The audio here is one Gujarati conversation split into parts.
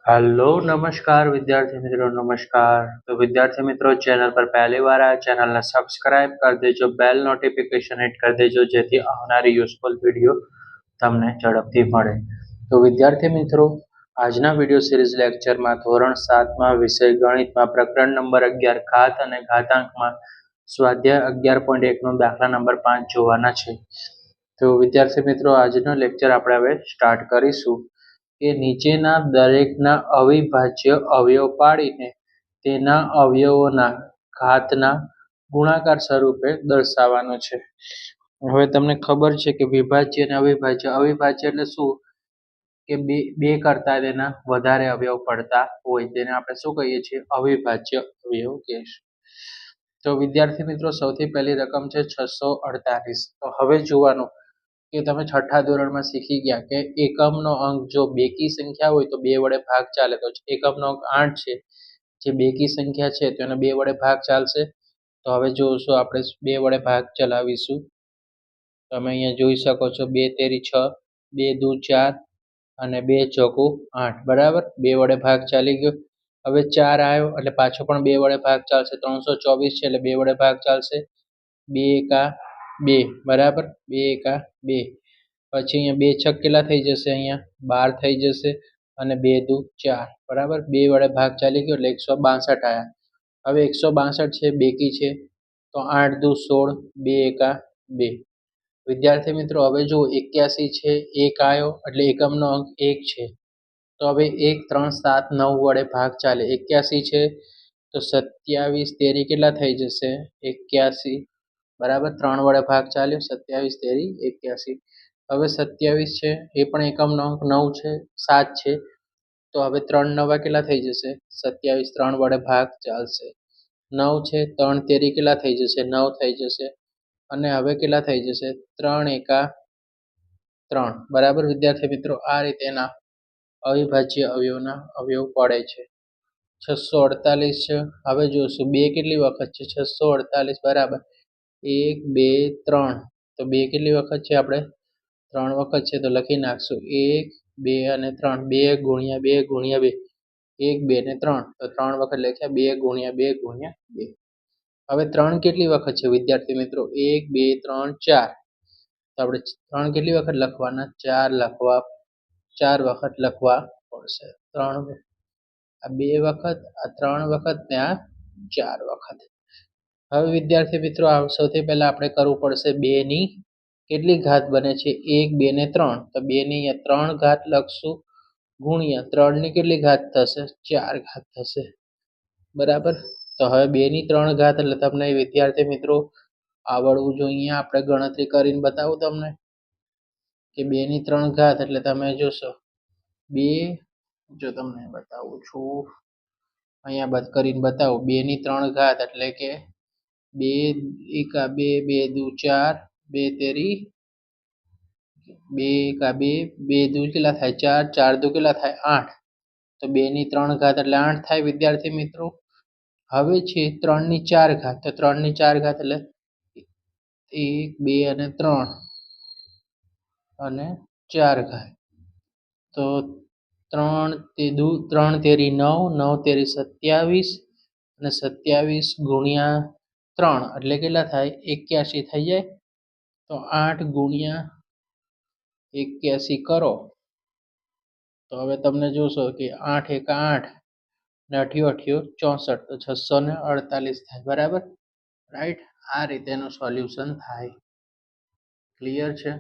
हेलो नमस्कार विद्यार्थी मित्रों नमस्कार। तो विद्यार्थी मित्रों चैनल पर पहली बार आया चैनल ने सब्सक्राइब कर देजो, बेल नोटिफिकेशन हिट कर देजो जेथी आवनारी यूजफुल विडियो तमने झड़पथी मळे। तो विद्यार्थी मित्रों आजना विडियो सीरीज लेक्चर में धोरण 7 में विषय गणित में प्रकरण नंबर 11 घात अने घातांक में स्वाध्याय 11.1 नो दाखला नंबर 5 जोवाना छे। तो विद्यार्थी मित्रों आजनो लेक्चर आपणे हवे स्टार्ट करीशुं के नीचेना दरेकना अविभाज्य अवयव पाडीने तेना अवयवोना घातना गुणाकार स्वरूपे दर्शाववानो छे। हवे तमने खबर छे के विभाज्य अने अविभाज्य એટલે શું કે બે કરતા તેના વધારે અવયવ પડતા હોય તેને આપણે શું કહીએ છીએ અવિભાજ્ય અવયવ કહીશું। તો વિદ્યાર્થી મિત્રો સૌથી પહેલી રકમ છે 648। તો હવે જોવાનું કે તમે છઠ્ઠા ધોરણમાં શીખી ગયા કે એકમનો અંક જો બેકી સંખ્યા હોય તો 2 વડે ભાગ ચાલે। તો એકમનો અંક 8 છે, જે બેકી સંખ્યા છે તો એને 2 વડે ભાગ ચાલશે। તો હવે જોશું આપણે 2 વડે ભાગ ચલાવીશું। તમે અહીંયા જોઈ શકો છો 2 તેરી 6, 2 દુ 4 અને 2 ચોકુ 8 બરાબર। 2 વડે ભાગ ચાલી ગયો। હવે 4 આવ્યો એટલે પાછો પણ 2 વડે ભાગ ચાલશે। 324 છે એટલે 2 વડે ભાગ ચાલશે। 2 એકા 2 બરાબર, 2 એકા 2 પછી અહીંયા 2 છક કેટલા થઈ જશે, અહીંયા 12 થઈ જશે અને 2 દુ 4 બરાબર। 2 વડે ભાગ ચાલી ગયો એટલે 162 આયા। હવે 162 છે બેકી છે તો 8 દુ 16, 2 એકા 2 વિદ્યાર્થી મિત્રો હવે જો 81 છે 1 આવ્યો એટલે એકમનો અંક 1 છે। તો હવે 1 3 7 9 વડે ભાગ ચાલે। 81 છે તો 27 તેરી કેટલા થઈ જશે 81 બરાબર, 3 વડે ભાગ ચાલ્યો 27 તેરી 81। હવે 27 છે એ પણ એકમનો અંક 9 છે 7 છે તો હવે 3 નવા કેટલા થઈ જશે 27, 3 વડે ભાગ ચાલશે। 9 છે 3 તેરી કેટલા થઈ જશે 9 થઈ જશે અને હવે કેટલા થઈ જશે 3 એકા 3 બરાબર। વિદ્યાર્થી મિત્રો આ રીતે એના અવિભાજ્ય અવયવના અવયવ પડે છે। 648 છે। હવે જોશું 2 કેટલી વખત છે 648 બરાબર 1 2 3 તો 2 કેટલી વખત છે આપણે 3 વખત છે તો લખી નાખશું 1 2 અને 3 2 ગુણ્યા 2 ગુણ્યા 2 1 2 ને 3 તો 3 વખત લખ્યા 2 ગુણ્યા 2 ગુણ્યા 2। હવે 3 કેટલી વખત છે વિદ્યાર્થી મિત્રો 1 2 3 4 તો આપણે 3 કેટલી વખત લખવાના 4 વખત લખવા પડશે। 3 આ 2 વખત આ 3 વખત ને આ 4 વખત। હવે વિદ્યાર્થી મિત્રો સૌથી પહેલા આપણે કરવું પડશે 2 ની કેટલી ઘાત બને છે 1 2 ને 3 તો 2 ની અહીંયા 3 ઘાત લખશું ગુણ્યા 3 ની કેટલી ઘાત થશે 4 ઘાત થશે બરાબર। તો હવે 2 ની 3 ઘાત એટલે તમને વિદ્યાર્થી મિત્રો આવડવું જોઈએ। આપણે ગણતરી કરીને બતાવું તમને કે 2 ની 3 ઘાત એટલે તમે જોશો 2 જો તમને બતાવું છું અહીંયા બાદ કરીને બતાવું 2 ની 3 ઘાત એટલે કે 2 એકા 2 2 દુ 4 2 તેરી 2 એકા 2 2 દુ કેટલા થાય 4 4 દુ કેટલા થાય 8 તો 2 ની 3 ઘાત એટલે 8 થાય વિદ્યાર્થી મિત્રો। હવે છે 3 ની 4 ઘાત તો 3 ની 4 ઘાત એટલે 1 2 અને 3 અને 4 ઘાત તો 3 તેરી 9 9 તેરી 27 અને 27 ગુણ્યા 3 એટલે કેટલા થાય 81 થઈ જાય। તો 8 ગુણ્યા 81 કરો તો હવે તમને જોશો કે 8 એકા 8 ને 8 64 તો 648 થાય બરાબર રાઈટ। આ રીતેનું સોલ્યુશન થાય। ક્લિયર છે।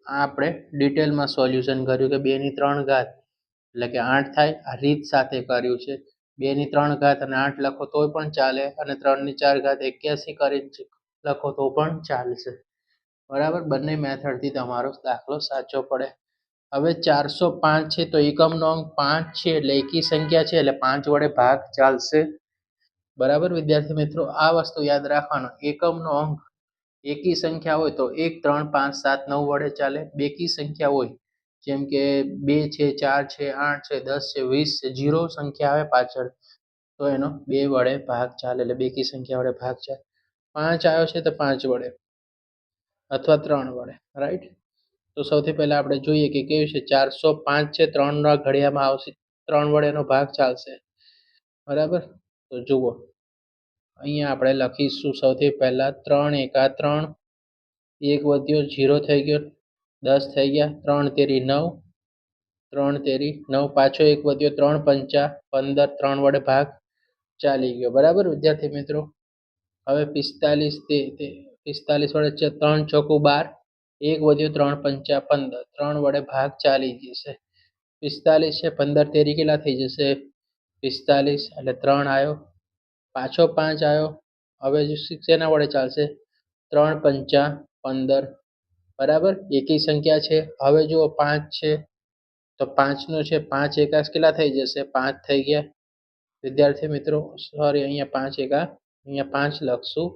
આ આપણે ડિટેલમાં સોલ્યુશન કર્યું કે 2 ની 3 ઘાત એટલે કે 8 થાય। આ રીત સાથે કર્યું છે 2 ની 3 ઘાત અને 8 લખો તોય પણ ચાલે અને 3 ની 4 ઘાત 81 કરીને લખો તો પણ ચાલશે બરાબર। બંને મેથડથી તમારો દાખલો સાચો પડે। હવે 405 છે તો એકમનો અંક 5 છે એટલે એકી સંખ્યા છે એટલે 5 વડે ભાગ ચાલશે બરાબર। વિદ્યાર્થી મિત્રો આ વસ્તુ યાદ રાખવાનું એકમનો અંક એકી સંખ્યા હોય તો 1 3 5 7 9 વડે ચાલે। બેકી સંખ્યા હોય જેમ કે 2 છે 4 છે 8 છે 10 છે 20 છે 0 સંખ્યા આવે પાછળ તો એનો 2 વડે ભાગ ચાલે એટલે બેકી સંખ્યા વડે ભાગ ચાલે। 5 આવ્યો છે તો 5 વડે અથવા 3 વડે રાઈટ। તો સૌથી પહેલા આપણે જોઈએ કે કેવું છે 405 છે 3 ના ઘડિયામાં આવશે 3 વડેનો ભાગ ચાલશે, બરાબર. તો જુઓ, અહીંયા આપણે લખીશું સૌથી પહેલાં 3 એકા 3, 1 વધ્યો 0 થઈ ગયો, 10 થઈ ગયા, 3 તેરી 9, 3 તેરી 9, પાછો 1 વધ્યો, 3 પંચા 15, 3 વડે ભાગ ચાલી ગયો, બરાબર વિદ્યાર્થી મિત્રો. હવે 45 વડે 3 ચોકું 12, 1 વધ્યો, 3 પંચા 15, 3 વડે ભાગ ચાલી જશે. 45 છે, 15 તેરી કેટલા થઈ જશે? 45, એટલે 3 આવ્યો, પાછો 5 આવ્યો. હવે શેના વડે ચાલશે? 3 પંચા 15, બરાબર. એકી સંખ્યા છે. હવે જુઓ 5 છે તો 5નો છે, 5 એકા કેટલા થઈ જશે? 5 થઈ ગયા વિદ્યાર્થી મિત્રો. સોરી, અહીંયા 5 એકા, અહીંયા 5 લખશું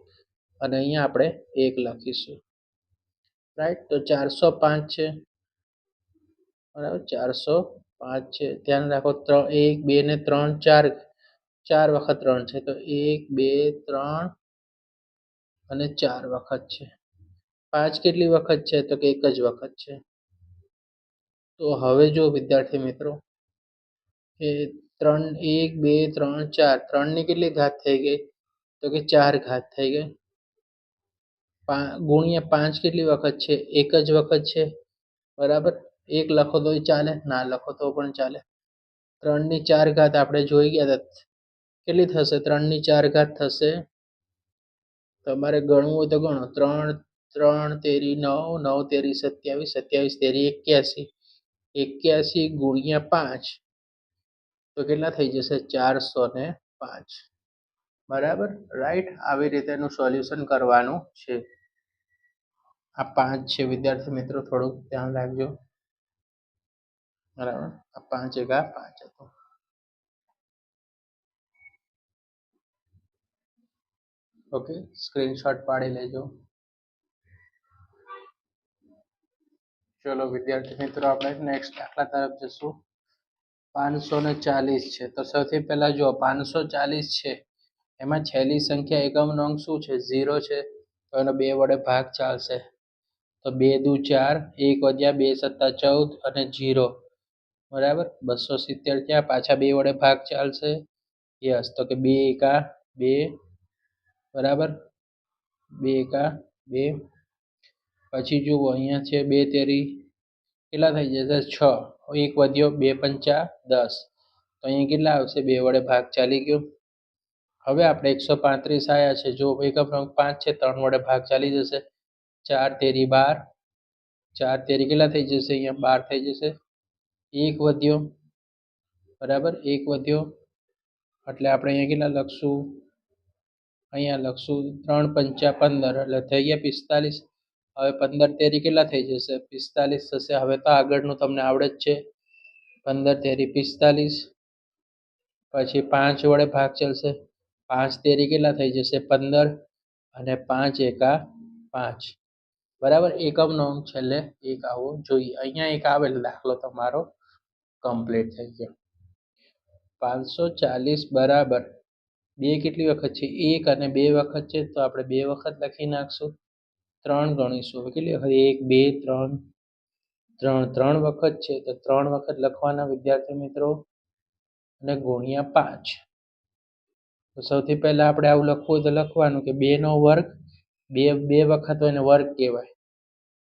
અને અહીંયા આપણે 1 લખીશું, રાઈટ. તો 405 છે, બરાબર. 405 છે. ધ્યાન રાખો, 1 2 ને 3 4, 4 વખત 3 છે, તો 1 2 3 અને 4 વખત છે. 5 કેટલી વખત છે? તો કે 1 જ વખત છે. તો હવે જો વિદ્યાર્થી મિત્રો કે 3 1 2 3 4, 3 ની કેટલી ઘાત થઈ ગઈ? તો કે 4 ઘાત થઈ ગઈ. ગુણ્યા 5 કેટલી વખત છે? 1 જ વખત છે, બરાબર. 1 લખો તોય ચાલે, ના લખો તો પણ ચાલે. 3 ની 4 ઘાત આપણે જોઈ ગયા હતા, કેટલી થશે? 3 ની 4 ઘાત થશે, તમારે ગણવું હોય તો ગણો. 3 3 તેરી 9, 9 તેરી 27, 27 તેરી 81, 81 ગુણ્યા 5 તો કેટલા થઈ જશે? 405, બરાબર, રાઈટ. આવી રીતે એનું સોલ્યુશન કરવાનું છે. આ 5 છે વિદ્યાર્થી મિત્રો, થોડુંક ધ્યાન રાખજો, બરાબર. આ 5 એકા 5 હતો. ઓકે, સ્ક્રીનશોટ પાડી લેજો. ચલો વિદ્યાર્થી મિત્રો, આપણે નેક્સ્ટ દાખલા તરફ જશું. 540 છે. તો સૌથી પહેલા જો 540 છે, એમાં છેલ્લી સંખ્યા એકમનો અંક શું છે? 0 છે, તો એનો 2 વડે ભાગ ચાલશે. તો 2 દુ 4, 1 વધ્યા, 2 સત્તા 14 અને 0, બરાબર. 270 થયા, પાછા 2 વડે ભાગ ચાલશે. યસ, તો કે 2 એકા 2, બરાબર. 2 એકા 2. પછી જુઓ, અહીંયા છે 2 તેરી કેટલા થઈ જશે? 6, 1 વધ્યો, 2 પંચા 10, તો અહીંયા કેટલા આવશે? 2 વડે ભાગ ચાલી ગયો. હવે આપણે 135 આવ્યા છે. જો એકમનો અંક 5 છે, 3 વડે ભાગ ચાલી જશે. 4 તેરી 12, 4 તેરી કેટલા થઈ જશે? અહીંયા 12 થઈ જશે. 1 વધ્યો, બરાબર. 1 વધ્યો એટલે આપણે અહીંયા કેટલા લખશું? અહીંયા લખશું 3 પંચા 15, એટલે થઈ ગયા 45. હવે 15 તેરી કેટલા થઈ જશે? 45 થશે. હવે તો આગળનું તમને આવડે જ છે. 15 તેરી 45, પછી 5 વડે ભાગ ચાલશે. 5 તેરી કેટલા થઈ જશે? 15 અને 5 એકા 5, બરાબર. એકમનો અંક છેલ્લે 1 આવવો જોઈએ. અહીંયા 1 આવે એટલે દાખલો તમારો કમ્પ્લીટ થઈ ગયો. 540 બરાબર 2 કેટલી વખત છે? 1 અને 2 વખત છે, તો આપણે 2 વખત લખી નાખશું. 3 ગણીશું. કેટલી વખત? 1 2 3, 3 વખત છે, તો 3 વખત લખવાના વિદ્યાર્થી મિત્રો, અને ગુણ્યા 5. તો સૌથી પહેલા આપણે આવું લખવું હોય તો લખવાનું કે 2 નો વર્ગ, 2 વખત હોય ને વર્ગ કહેવાય.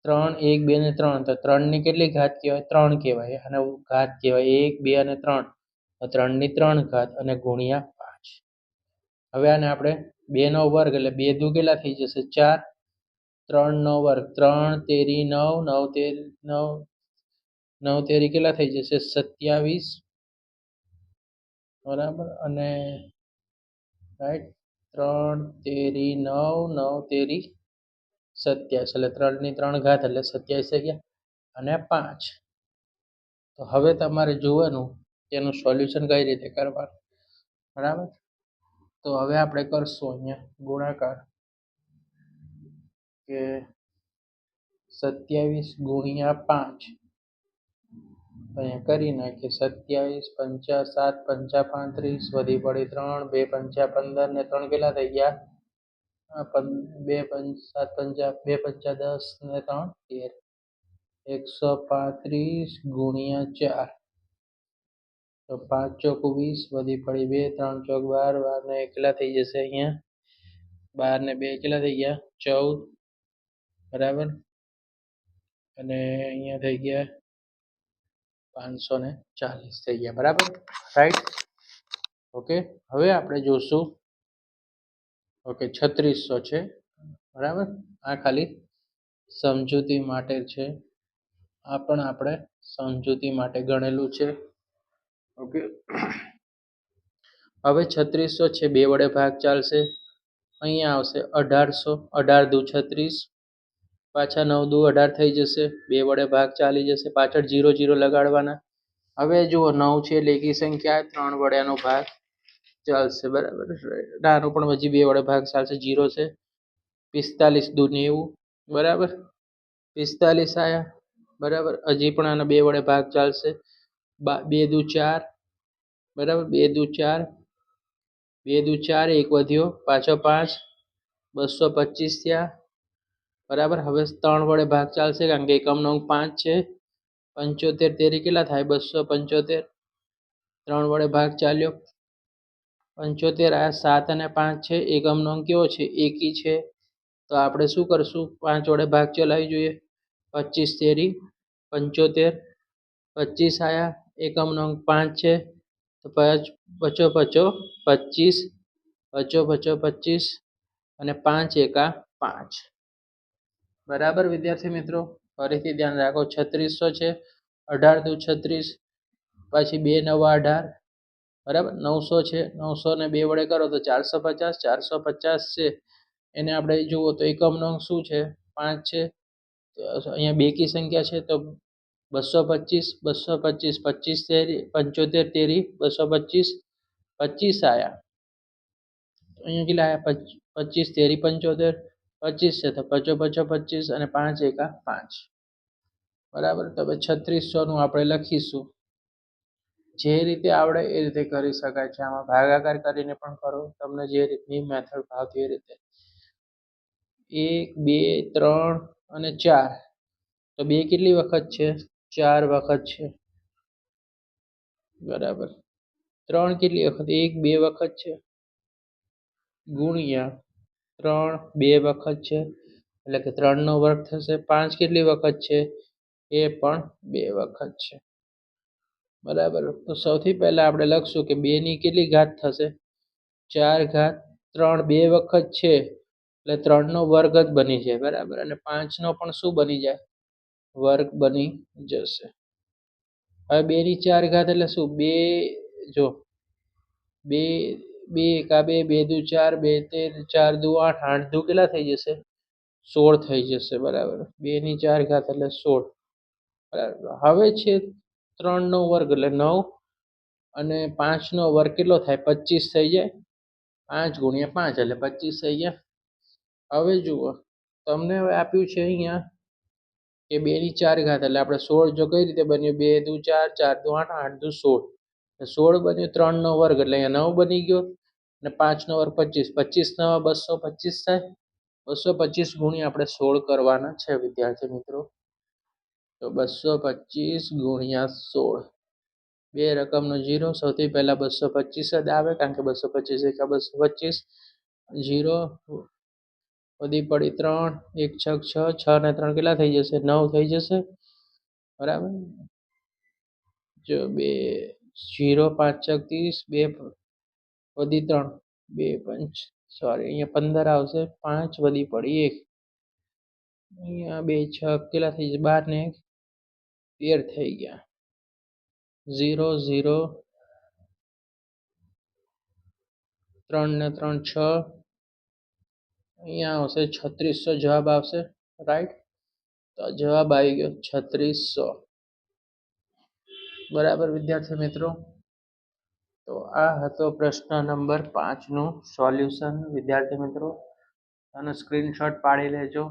3 1 2 ને 3, તો 3 ની કેટલી ઘાત કહેવાય? 3 કહેવાય, અને ઘાત કહેવાય 1 2 અને 3, તો 3 ની 3 ઘાત અને ગુણ્યા 5. હવે આને આપણે 2 નો વર્ગ એટલે 2 દુ કેટલા થઈ જશે? 4, 3 નો વર્ગ 3 તેરી 9, 9 તેરી 9, 9 તેરી કેટલા થઈ જશે? 27, બરાબર. અને રાઈટ, 3 તેરી 9, 9 તેરી 27, એટલે 3 ની 3 ઘાત એટલે 27 થઈ ગયા, અને 5. તો હવે તમારે જોવાનું કે એનું સોલ્યુશન કઈ રીતે કરવાનું, બરાબર. તો હવે આપણે કરશું અહીંયા ગુણાકાર, કે 27 ગુણ્યા 5, અહીંયા કરી નાખીએ. 27 પંચા 7 પંચા 35, વધી પડી 3, 2 પંચા 15 ને 3 કેટલા થઈ ગયા? 2 7 પંચા 2 પંચા 10 ને 3 13, 135 ગુણ્યા 4, તો 5 ચોક 20 વધી પડી 2, 3 ચોક 12, 12 ને એકલા થઈ જશે અહીંયા, 12 ને 2 કેટલા થઈ ગયા 14, બરાબર, અને અહીંયા થઈ ગયા 540 થઈ ગયા, બરાબર, રાઈટ. ઓકે, હવે આપણે જોશું. ઓકે, 3600 છે, બરાબર. આ ખાલી સમજૂતી માટે છે, આ પણ આપણે સમજૂતી માટે ગણેલું છે. ઓકે, હવે 3600 છે, 2 વડે ભાગ ચાલશે. અહીંયા આવશે 1800, 18 દુ 36, પાછા 9 દુ 18 થઈ જશે, 2 વડે ભાગ ચાલી જશે, પાછળ 0 0 લગાડવાના. હવે જુઓ 9 છે એટલે એકી સંખ્યા, 3 વડે આનો ભાગ ચાલશે, બરાબર. નાનું પણ હજી 2 વડે ભાગ ચાલશે, 0 છે. 45 દુ 90, બરાબર, 45 આયા, બરાબર. હજી પણ આના 2 વડે ભાગ ચાલશે, 2 દુ 4, બરાબર, 2 દુ 4, 2 દુ 4, એક વધ્યો, પાછો 5, 225 થયા, બરાબર. હવે 3 વડે ભાગ ચાલશે કારણ કે એકમનો અંક 5 છે. 75 તેરી કેટલા થાય 275, 3 વડે ભાગ ચાલ્યો, 75 આ 7 અને 5 છે. એકમનો અંક કેવો છે એકી છે, તો આપણે શું કરશું 5 વડે ભાગ ચલાવી જોઈએ. 25 તેરી 75, 25 આયા, એકમનો અંક 5 છે, તો 5 પચો પચો 25, પચો પચો 25 અને 5 એકા 5, બરાબર. વિદ્યાર્થી મિત્રો ફરીથી ધ્યાન રાખો, 3600 છે, 18 દુ 36, પછી 2 નવા 18, બરાબર. 900 છે, 900 ને 2 વડે કરો તો 450, 450 છે એને આપણે જુઓ તો એકમનો અંક શું છે 5 છે, તો અહીંયા બેકી સંખ્યા છે, તો 225, 225, 25 તેરી 75 તેરી 225, 25 આયા, અહીંયા કેટલા આયા 25 તેરી 75, 25 છે, તો પચો પચો 25 અને 5 એકા 5, બરાબર. તો હવે 3600 નું આપણે લખીશું. જે રીતે આવડે એ રીતે કરી શકાય છે, આમાં ભાગાકાર કરીને પણ કરો, તમને જે રીતની મેથડ ભાવતી એ રીતે. 1 2 3 અને 4, તો 2 કેટલી વખત છે 4 વખત છે, બરાબર. 3 કેટલી વખત 1 2 વખત છે, ગુણ્યા 3 2 વખત છે એટલે કે 3 નો વર્ગ થશે. 5 કેટલી વખત છે એ પણ 2 વખત છે, બરાબર. તો સૌથી પહેલા આપણે લખશું કે 2 ની કેટલી ઘાત થશે 4 ઘાત, 3 2 વખત છે એટલે 3 નો વર્ગ જ બની જાય, બરાબર. અને 5 નો પણ શું બની જાય વર્ગ બની જશે. હવે 2 ની 4 ઘાત એટલે શું 2, જો 2 2 એકા 2, 2 દુ 4, 2 13, 4 દુ 8, 8 દુ કેટલા થઈ જશે 16 થઈ જશે, બરાબર. 2 ની 4 ઘાત એટલે 16, બરાબર. હવે છે 3 નો વર્ગ એટલે 9 અને 5 નો વર્ગ કેટલો થાય 25 થઈ જાય, 5 ગુણ્યા 5 એટલે 25 થઈ ગયા. હવે જુઓ તમને હવે આપ્યું છે અહીંયા કે 2 ની 4 ઘાત એટલે આપણે 16, જો કઈ રીતે બન્યું 2 દુ 4, 4 દુ 8, 8 દુ 16, 16 બન્યું. 3 નો વર્ગ એટલે અહીંયા 9 બની ગયો અને 5 નો વર્ગ 25, 25 નવા 225 થાય, 225 ગુણ્યા આપણે 16 કરવાના છે વિદ્યાર્થી મિત્રો. તો 225 ગુણ્યા 16, બે રકમનો 0, સૌથી પહેલા 225 જ આવે કારણ કે 225 એકા 225, 0 વધી પડી 3, 1 6 6, 6 ને 3 કેટલા થઈ જશે 9 થઈ જશે, બરાબર. જો 2 0 5 6 30, 2 વધી 3, 2 5 સોરી અહીંયા 15 આવશે, 5 વધી પડી 1, અહીંયા 2 6 કેટલા થઈ જશે 12 ને 1 13 થઈ ગયા, 0 0, 3 ને 3 6, અહીંયા આવશે 3600 જવાબ આવશે, રાઈટ. તો જવાબ આવી ગયો 3600, બરાબર વિદ્યાર્થી મિત્રો. તો આ હતો પ્રશ્ન નંબર 5 નું સોલ્યુશન વિદ્યાર્થી મિત્રો, આનો સ્ક્રીનશોટ પાડી લેજો.